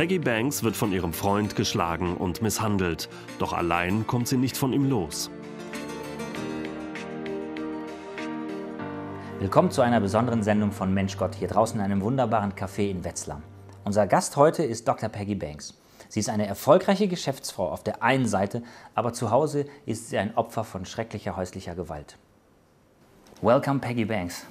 Peggy Banks wird von ihrem Freund geschlagen und misshandelt. Doch allein kommt sie nicht von ihm los. Willkommen zu einer besonderen Sendung von Mensch Gott hier draußen in einem wunderbaren Café in Wetzlar. Unser Gast heute ist Dr. Peggy Banks. Sie ist eine erfolgreiche Geschäftsfrau auf der einen Seite, aber zu Hause ist sie ein Opfer von schrecklicher häuslicher Gewalt. Welcome, Peggy Banks.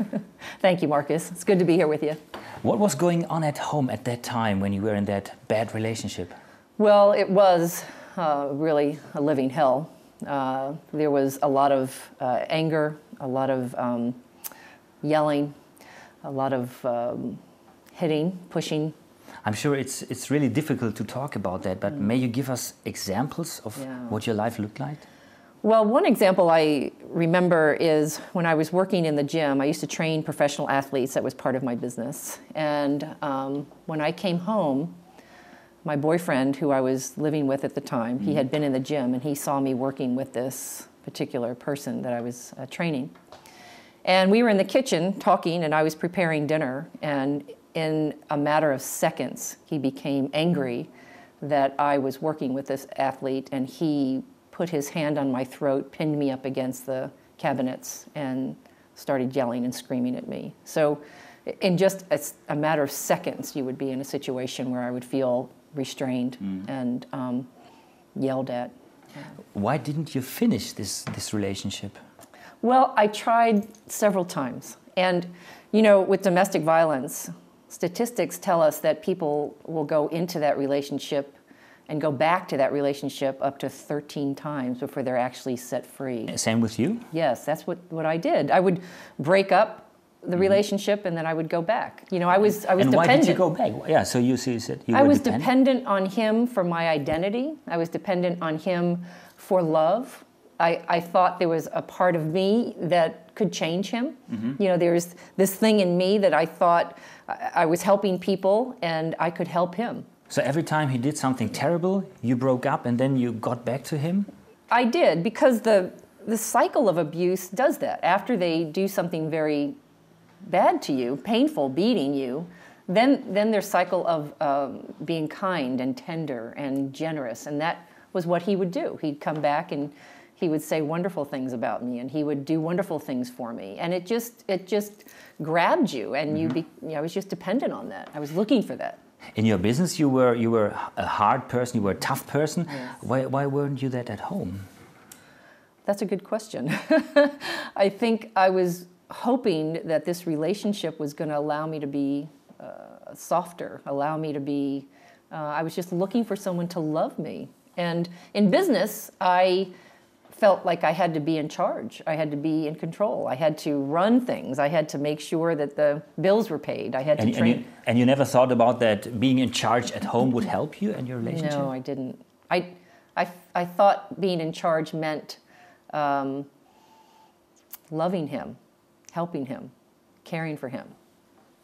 Thank you, Marcus. It's good to be here with you. What was going on at home at that time when you were in that bad relationship? Well, it was really a living hell. There was a lot of anger, a lot of yelling, a lot of hitting, pushing. I'm sure it's really difficult to talk about that, but may you give us examples of what your life looked like? Well, one example I remember is when I was working in the gym. I used to train professional athletes. That was part of my business. And when I came home, my boyfriend, who I was living with at the time, he had been in the gym, and he saw me working with this particular person that I was training. And we were in the kitchen talking, and I was preparing dinner, and in a matter of seconds, he became angry that I was working with this athlete, and he put his hand on my throat, pinned me up against the cabinets, and started yelling and screaming at me. So in just a matter of seconds, you would be in a situation where I would feel restrained and yelled at. Why didn't you finish this relationship? Well, I tried several times. And, you know, with domestic violence, statistics tell us that people will go into that relationship and go back to that relationship up to 13 times before they're actually set free. Same with you? Yes, that's what I did. I would break up the relationship and then I would go back. You know, I was and dependent. Why did you go back? Yeah, so you said you I were was dependent? dependent on him for my identity. I was dependent on him for love. I thought there was a part of me that could change him. You know, there's this thing in me that I thought I was helping people and I could help him. So every time he did something terrible, you broke up and then you got back to him? I did, because the cycle of abuse does that. After they do something very bad to you, painful, beating you, then their cycle of being kind and tender and generous, and that was what he would do. He'd come back and he would say wonderful things about me, and he would do wonderful things for me, and it just grabbed you, and I was just dependent on that. I was looking for that. In your business, you were a hard person, you were a tough person. Yes. Why weren't you that at home? That's a good question. I think I was hoping that this relationship was going to allow me to be softer, allow me to be, I was just looking for someone to love me. And in business, I felt like I had to be in charge. I had to be in control. I had to run things. I had to make sure that the bills were paid. I had to train. And you never thought about that being in charge at home would help you in your relationship? No, I didn't. I thought being in charge meant loving him, helping him, caring for him,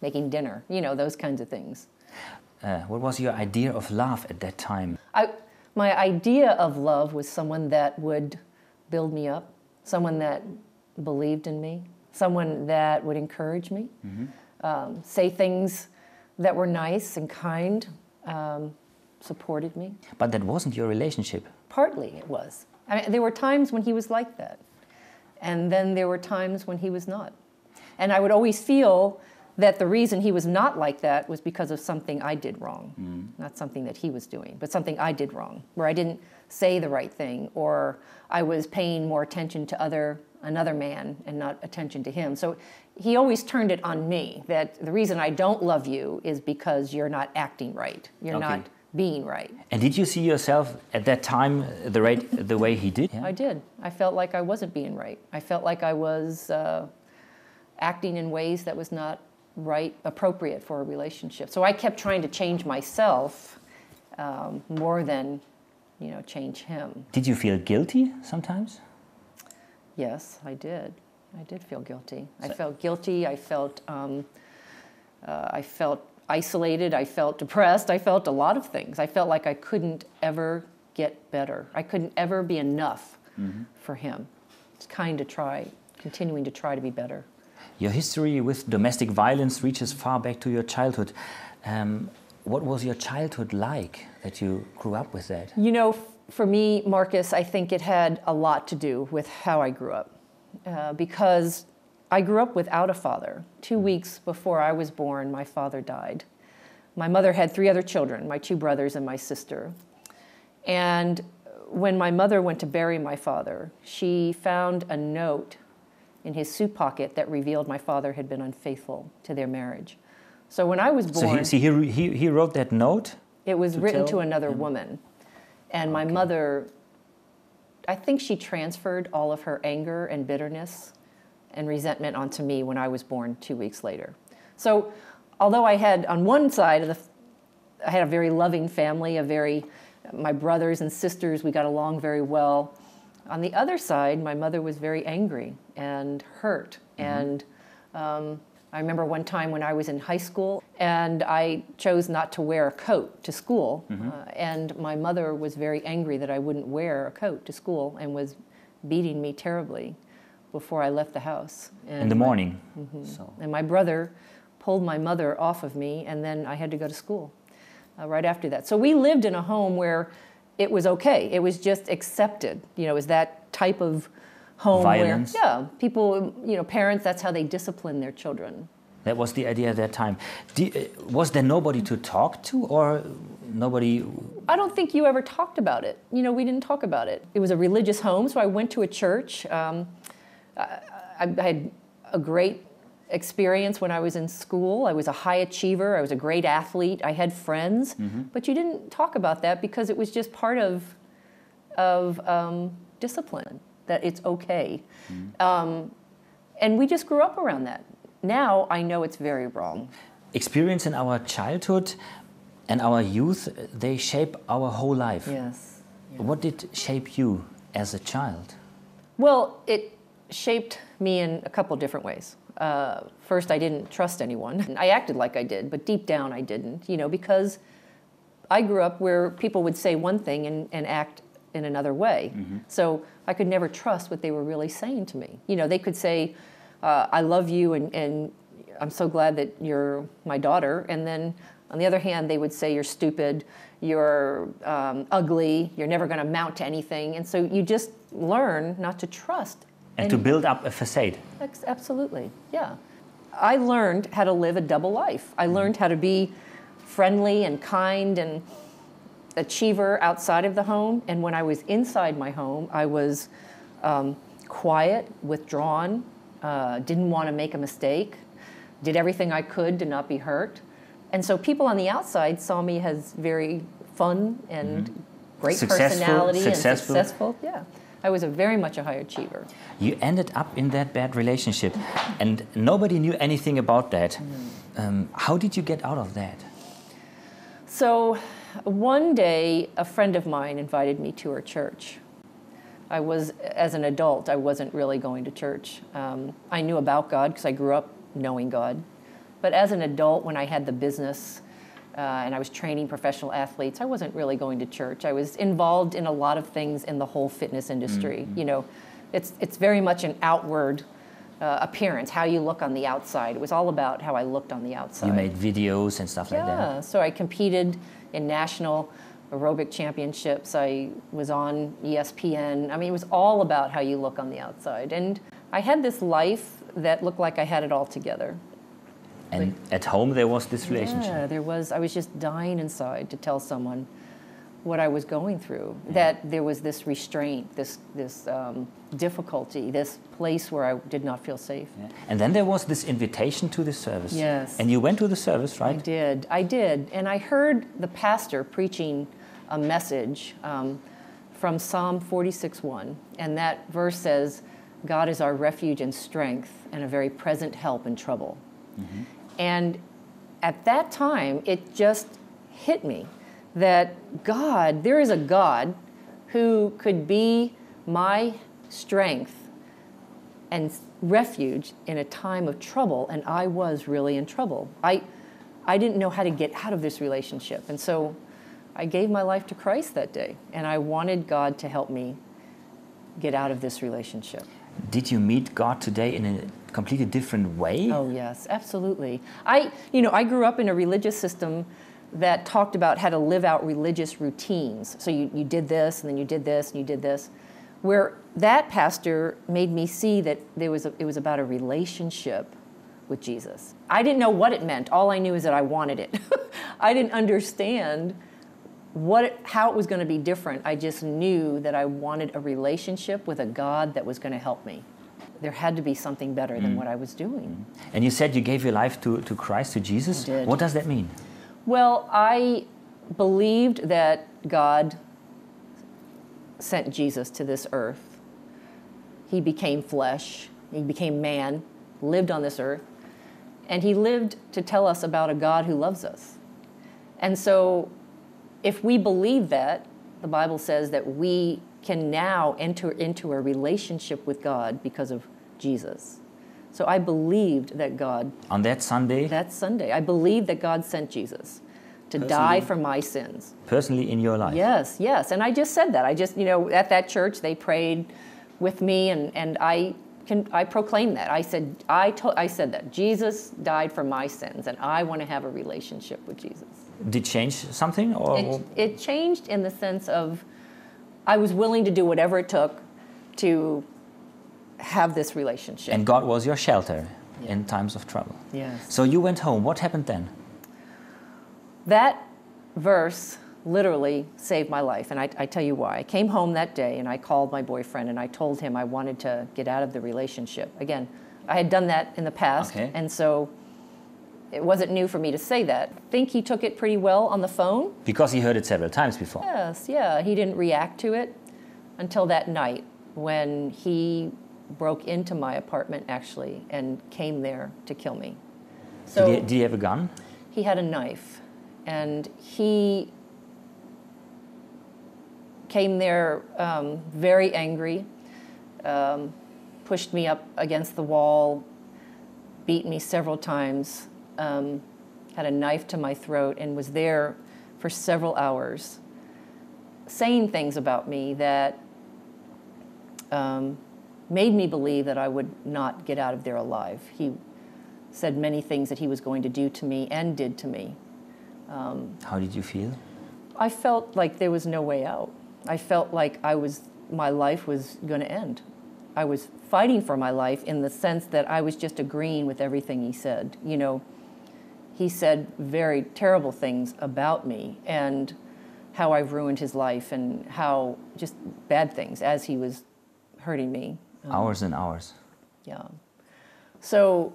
making dinner, you know, those kinds of things. What was your idea of love at that time? My idea of love was someone that would build me up, someone that believed in me, someone that would encourage me, say things that were nice and kind, supported me. But that wasn't your relationship. Partly it was. I mean, there were times when he was like that, and then there were times when he was not. And I would always feel that the reason he was not like that was because of something I did wrong. Not something that he was doing, but something I did wrong, where I didn't say the right thing, or I was paying more attention to another man and not attention to him. So he always turned it on me, that the reason I don't love you is because you're not acting right. You're not being right. And did you see yourself at that time the way he did? Yeah? I did. I felt like I wasn't being right. I felt like I was acting in ways that was not right, appropriate for a relationship. So I kept trying to change myself more than, you know, change him. Did you feel guilty sometimes? Yes, I did. I did feel guilty. I felt guilty. I felt isolated. I felt depressed. I felt a lot of things. I felt like I couldn't ever get better. I couldn't ever be enough for him. It's continuing to try to be better. Your history with domestic violence reaches far back to your childhood. what was your childhood like that you grew up with that? You know, for me, Marcus, I think it had a lot to do with how I grew up. Because I grew up without a father. 2 weeks before I was born, my father died. My mother had 3 other children, my 2 brothers and my sister. And when my mother went to bury my father, she found a note in his suit pocket that revealed my father had been unfaithful to their marriage. So when I was born... So he wrote that note? It was written to another woman. And my mother, I think she transferred all of her anger and bitterness and resentment onto me when I was born 2 weeks later. So although I had, on one side of I had a very loving family, my brothers and sisters, we got along very well. On the other side, my mother was very angry and hurt. And I remember one time when I was in high school and I chose not to wear a coat to school. And my mother was very angry that I wouldn't wear a coat to school and was beating me terribly before I left the house. And in the morning. So. And my brother pulled my mother off of me, and then I had to go to school right after that. So we lived in a home where it was okay. It was just accepted. You know, it was that type of home violence. Where, people, parents, that's how they discipline their children. That was the idea at that time. Was there nobody to talk to, or nobody? I don't think you ever talked about it. We didn't talk about it. It was a religious home, so I went to a church. I had a great experience when I was in school. I was a high achiever. I was a great athlete. I had friends. But you didn't talk about that because it was just part of discipline, that it's okay. And we just grew up around that. Now I know it's very wrong. Experience in our childhood and our youth, they shape our whole life. Yes. Yeah. What did shape you as a child? Well, it shaped me in a couple different ways. First, I didn't trust anyone. I acted like I did, but deep down I didn't, because I grew up where people would say one thing and act in another way. So I could never trust what they were really saying to me. They could say, I love you and I'm so glad that you're my daughter. And then on the other hand, they would say you're stupid, you're ugly, you're never going to amount to anything. And so you just learn not to trust. And to build up a facade. Absolutely, yeah. I learned how to live a double life. I learned how to be friendly and kind and achiever outside of the home. And when I was inside my home, I was quiet, withdrawn, didn't want to make a mistake, did everything I could to not be hurt. And so people on the outside saw me as very fun and great personality and successful. Yeah. I was very much a high achiever. You ended up in that bad relationship, and nobody knew anything about that. How did you get out of that? So one day, a friend of mine invited me to her church. As an adult, I wasn't really going to church. I knew about God because I grew up knowing God. But as an adult, when I had the business, and I was training professional athletes, I wasn't really going to church. I was involved in a lot of things in the whole fitness industry. It's very much an outward appearance, how you look on the outside. It was all about how I looked on the outside. You made videos and stuff like that. Yeah, so I competed in national aerobic championships. I was on ESPN. I mean, it was all about how you look on the outside. And I had this life that looked like I had it all together. And at home there was this relationship. Yeah, there was. I was just dying inside to tell someone what I was going through. That there was this restraint, this difficulty, this place where I did not feel safe. Yeah. And then there was this invitation to the service. Yes. And you went to the service, right? I did. And I heard the pastor preaching a message from Psalm 46:1, and that verse says, "God is our refuge and strength and a very present help in trouble." And at that time, it just hit me that there is a God who could be my strength and refuge in a time of trouble, and I was really in trouble. I didn't know how to get out of this relationship, and so I gave my life to Christ that day, and I wanted God to help me get out of this relationship. Did you meet God today in a completely different way? Oh yes, absolutely. I grew up in a religious system that talked about how to live out religious routines. So you did this, and then you did this, and you did this. Where that pastor made me see that it was about a relationship with Jesus. I didn't know what it meant. All I knew is that I wanted it. I didn't understand how it was going to be different. I just knew that I wanted a relationship with a God that was going to help me. There had to be something better than what I was doing. And you said you gave your life to Christ, to Jesus. I did. What does that mean? Well, I believed that God sent Jesus to this earth. He became flesh. He became man, lived on this earth. And he lived to tell us about a God who loves us. And so if we believe that, the Bible says that we can now enter into a relationship with God because of Jesus. So I believed that God... On that Sunday? That Sunday. I believed that God sent Jesus to die for my sins. Personally in your life? Yes, yes. And I just said that. I just, at that church, they prayed with me, and I proclaimed that. I said that. Jesus died for my sins, and I want to have a relationship with Jesus. Did it change something? Or? It changed in the sense of I was willing to do whatever it took to have this relationship. And God was your shelter in times of trouble. Yes. So you went home. What happened then? That verse literally saved my life, and I tell you why. I came home that day, and I called my boyfriend, and I told him I wanted to get out of the relationship. Again, I had done that in the past, and so it wasn't new for me to say that. I think he took it pretty well on the phone. Because he heard it several times before. Yes, yeah. He didn't react to it until that night when he broke into my apartment, actually, and came there to kill me. So did he have a gun? He had a knife, and he came there very angry, pushed me up against the wall, beat me several times, had a knife to my throat, and was there for several hours, saying things about me that made me believe that I would not get out of there alive. He said many things that he was going to do to me and did to me. How did you feel? I felt like there was no way out. I felt like my life was going to end. I was fighting for my life in the sense that I was just agreeing with everything he said. He said very terrible things about me and how I ruined his life and how just bad things as he was hurting me. Hours and hours. Yeah. So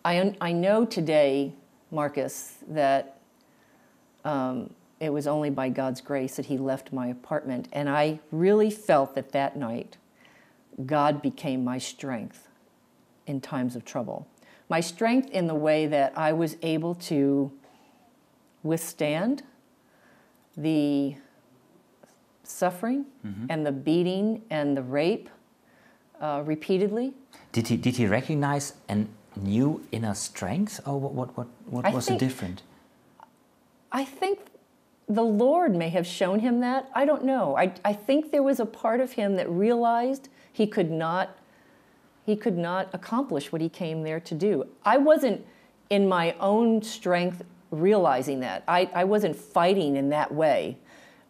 I know today, Marcus, that it was only by God's grace that he left my apartment. And I really felt that night, God became my strength in times of trouble. My strength in the way that I was able to withstand the suffering and the beating and the rape repeatedly. Did he recognize a new inner strength, or what was the difference? I think the Lord may have shown him that. I don't know. I think there was a part of him that realized he could not accomplish what he came there to do. I wasn't in my own strength realizing that. I wasn't fighting in that way.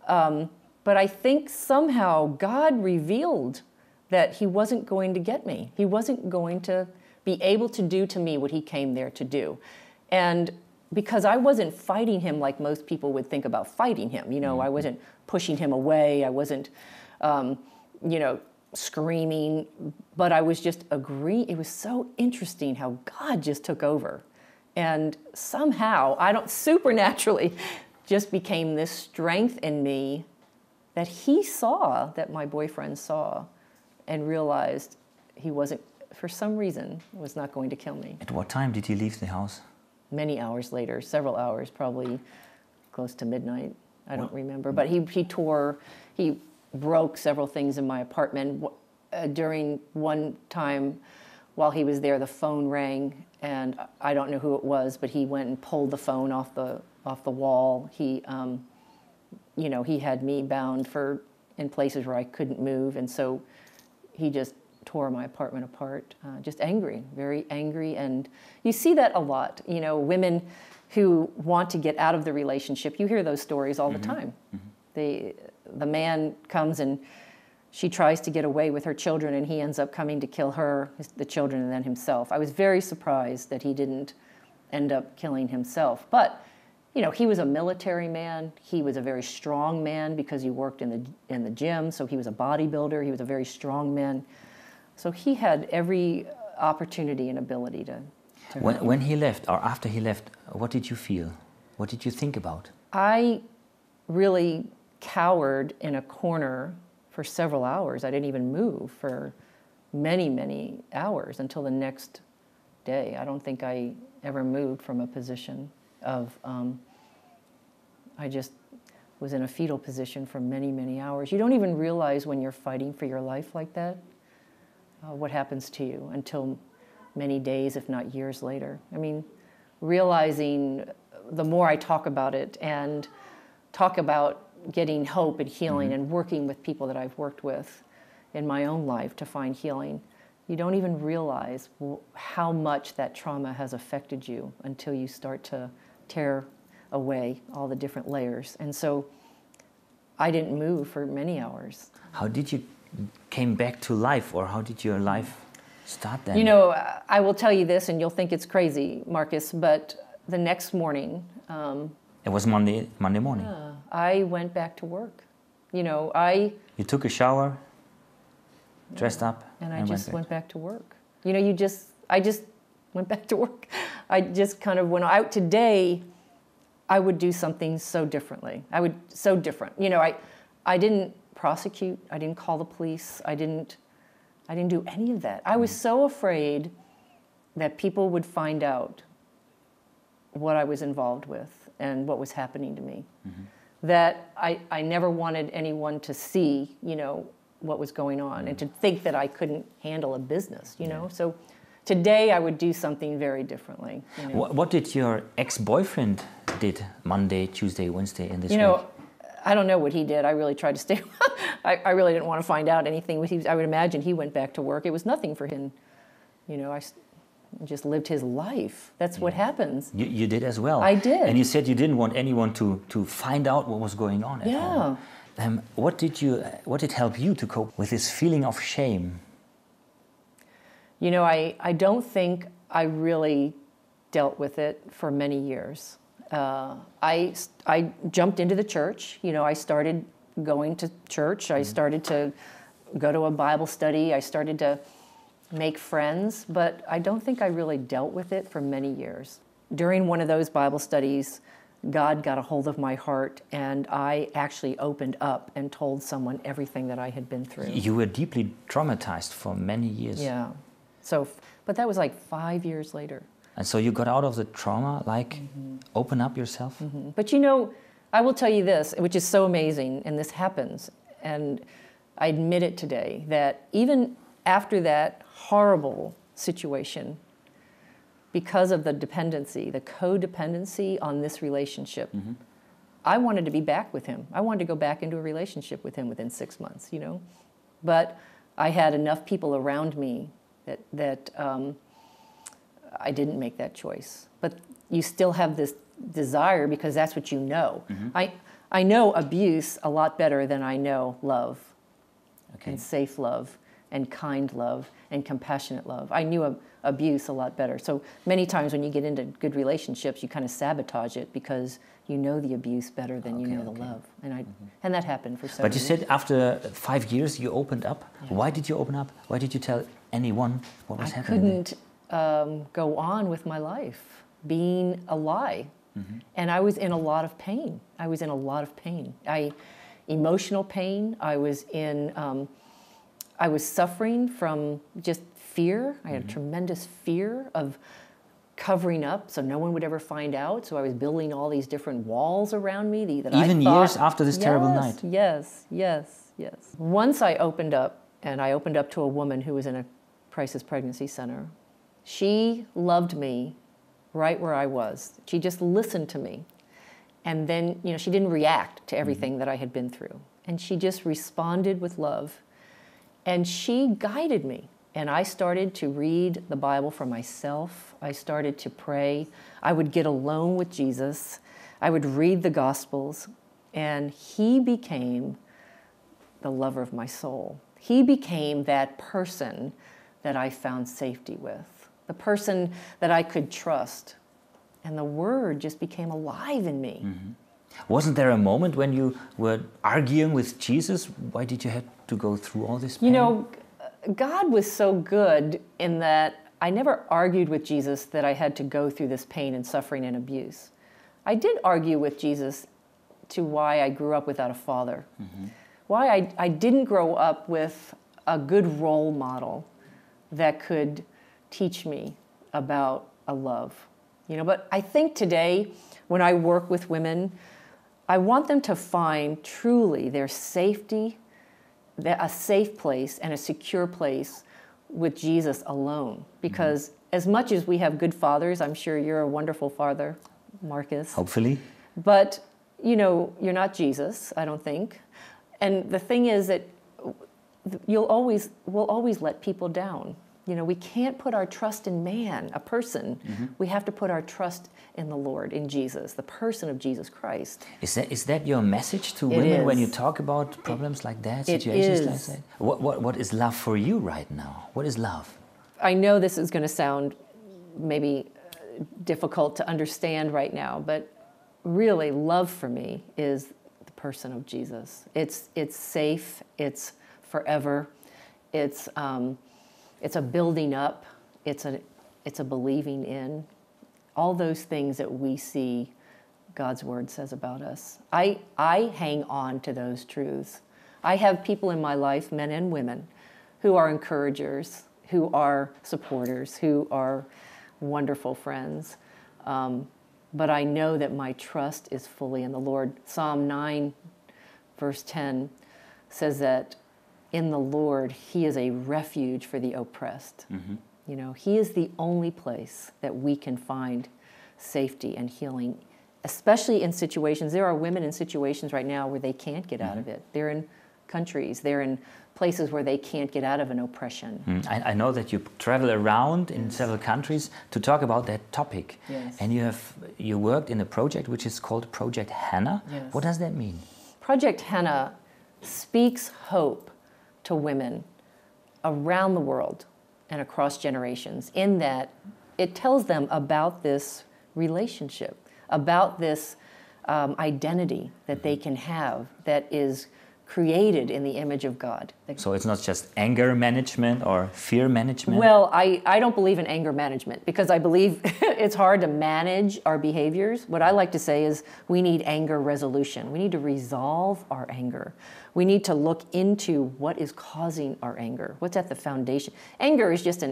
But I think somehow God revealed that he wasn't going to get me. He wasn't going to be able to do to me what he came there to do. And because I wasn't fighting him like most people would think about fighting him. I wasn't pushing him away. I wasn't, screaming. But I was just agreeing. It was so interesting how God just took over. And somehow, supernaturally, just became this strength in me that he saw, that my boyfriend saw, and realized he wasn't, for some reason, was not going to kill me. At what time did he leave the house? Many hours later, several hours, probably close to midnight. I don't remember. But he broke several things in my apartment. During one time while he was there, the phone rang, and I don't know who it was, but he went and pulled the phone off the wall. He had me bound in places where I couldn't move, and so he just tore my apartment apart, just angry, very angry. And you see that a lot, women who want to get out of the relationship. You hear those stories all the time. The man comes and she tries to get away with her children, and he ends up coming to kill her, the children, and then himself. I was very surprised that he didn't end up killing himself. But, you know, he was a military man. He was a very strong man because he worked in the gym, so he was a bodybuilder. He was a very strong man. So he had every opportunity and ability to when he left, or after he left, what did you feel? What did you think about? I really cowered in a corner for several hours. I didn't even move for many, many hours until the next day. I don't think I ever moved from a position of, I just was in a fetal position for many, many hours. You don't even realize when you're fighting for your life like that, what happens to you until many days, if not years later. I mean, realizing the more I talk about it and talk about getting hope and healing and working with people that I've worked with in my own life to find healing, you don't even realize how much that trauma has affected you until you start to tear away all the different layers. And so I didn't move for many hours. How did you came back to life, or how did your life start then? You know, I will tell you this, and you'll think it's crazy, Marcus, but the next morning... it was Monday morning. I went back to work. You know, You took a shower, dressed up, and I just went back to work. You know, I just went back to work. I just kind of went out. Today, I would do something so differently. So different. You know, I didn't prosecute. I didn't call the police. I didn't do any of that. I was so afraid that people would find out what I was involved with and what was happening to me. That I never wanted anyone to see, you know, what was going on and to think that I couldn't handle a business, you know. So today I would do something very differently. You know? What did your ex-boyfriend did Monday, Tuesday, Wednesday in this week? You know, I don't know what he did. I really tried to stay. I really didn't want to find out anything. I would imagine he went back to work. It was nothing for him. You know, I just lived his life. That's what happens. You did as well. I did. And you said you didn't want anyone to find out what was going on at home. What did help you to cope with this feeling of shame? You know, I don't think I really dealt with it for many years. I jumped into the church. You know, I started going to church. I started to go to a Bible study. I started to make friends, but I don't think I really dealt with it for many years. During one of those Bible studies, God got a hold of my heart, and I actually opened up and told someone everything that I had been through. You were deeply traumatized for many years. Yeah. So, but that was like 5 years later. And so you got out of the trauma, like open up yourself? But you know, I will tell you this, which is so amazing, and this happens, and I admit it today, that even after that horrible situation, because of the dependency, the codependency on this relationship, I wanted to be back with him. I wanted to go back into a relationship with him within 6 months, you know. But I had enough people around me that I didn't make that choice. But you still have this desire because that's what you know. I know abuse a lot better than I know love, and safe love, and kind love, and compassionate love. I knew abuse a lot better. So many times when you get into good relationships, you kind of sabotage it because you know the abuse better than you know the love. And that happened for several years. But you said after 5 years you opened up. Yeah. Why did you open up? Why did you tell anyone what was happening? I couldn't go on with my life being a lie. And I was in a lot of pain. I was in a lot of pain. Emotional pain. I was suffering from just fear. I had a tremendous fear of covering up so no one would ever find out. So I was building all these different walls around me that Even I thought, years after this terrible night? Yes. Once I opened up, and I opened up to a woman who was in a crisis pregnancy center. She loved me right where I was. She just listened to me. And then, you know, she didn't react to everything that I had been through. And she just responded with love. And she guided me. And I started to read the Bible for myself. I started to pray. I would get alone with Jesus. I would read the Gospels. And he became the lover of my soul. He became that person that I found safety with, the person that I could trust. And the Word just became alive in me. Mm-hmm. Wasn't there a moment when you were arguing with Jesus? Why did you have to go through all this pain? You know, God was so good in that I never argued with Jesus that I had to go through this pain and suffering and abuse. I did argue with Jesus to why I grew up without a father, why I didn't grow up with a good role model that could teach me about a love. You know, but I think today when I work with women, I want them to find truly their safety, a safe place and a secure place with Jesus alone. Because as much as we have good fathers, I'm sure you're a wonderful father, Marcus. Hopefully. But, you know, you're not Jesus, I don't think. And the thing is that we'll always let people down. You know, we can't put our trust in man, a person. We have to put our trust in the Lord, in Jesus, the person of Jesus Christ. Is that your message to women when you talk about problems like that, situations like that? What is love for you right now? What is love? I know this is going to sound maybe difficult to understand right now, but really love for me is the person of Jesus. It's safe, it's forever, it's a building up, it's a believing in. All those things that we see God's Word says about us. I hang on to those truths. I have people in my life, men and women, who are encouragers, who are supporters, who are wonderful friends. But I know that my trust is fully in the Lord. Psalm 9, verse 10 says that in the Lord, He is a refuge for the oppressed. You know, He is the only place that we can find safety and healing, especially in situations. There are women in situations right now where they can't get out of it. They're in countries, they're in places where they can't get out of an oppression. I know that you travel around in several countries to talk about that topic. Yes. And you worked in a project which is called Project Hannah. Yes. What does that mean? Project Hannah speaks hope to women around the world and across generations, in that it tells them about this relationship, about this identity that they can have that is created in the image of God. So it's not just anger management or fear management? Well, I don't believe in anger management because I believe it's hard to manage our behaviors. What I like to say is we need anger resolution. We need to resolve our anger. We need to look into what is causing our anger. What's at the foundation? Anger is just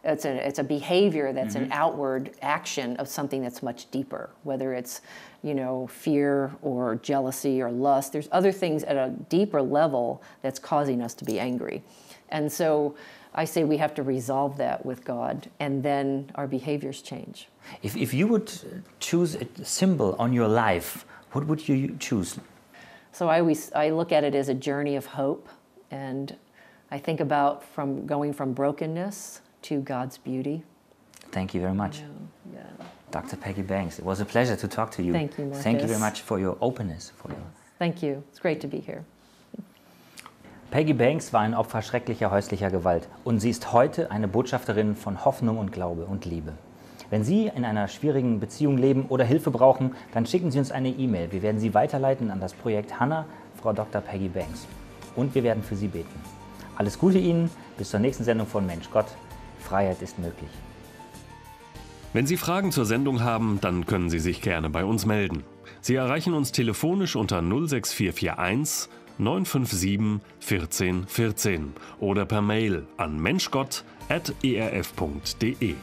it's a behavior that's an outward action of something that's much deeper, whether it's, you know, fear or jealousy or lust. There's other things at a deeper level that's causing us to be angry. And so I say we have to resolve that with God, and then our behaviors change. If you would choose a symbol on your life, what would you choose? So I look at it as a journey of hope, and I think about going from brokenness to God's beauty. Thank you very much. Yeah. Dr. Peggy Banks, it was a pleasure to talk to you. Thank you, Marcus. Thank you very much for your openness. Thank you. It's great to be here. Peggy Banks war ein Opfer schrecklicher häuslicher Gewalt und sie ist heute eine Botschafterin von Hoffnung und Glaube und Liebe. Wenn Sie in einer schwierigen Beziehung leben oder Hilfe brauchen, dann schicken Sie uns eine E-Mail. Wir werden Sie weiterleiten an das Projekt Hannah, Frau Dr. Peggy Banks. Und wir werden für Sie beten. Alles Gute Ihnen, bis zur nächsten Sendung von Mensch Gott. Freiheit ist möglich. Wenn Sie Fragen zur Sendung haben, dann können Sie sich gerne bei uns melden. Sie erreichen uns telefonisch unter 06441 957 14 14 oder per Mail an menschgott@erf.de.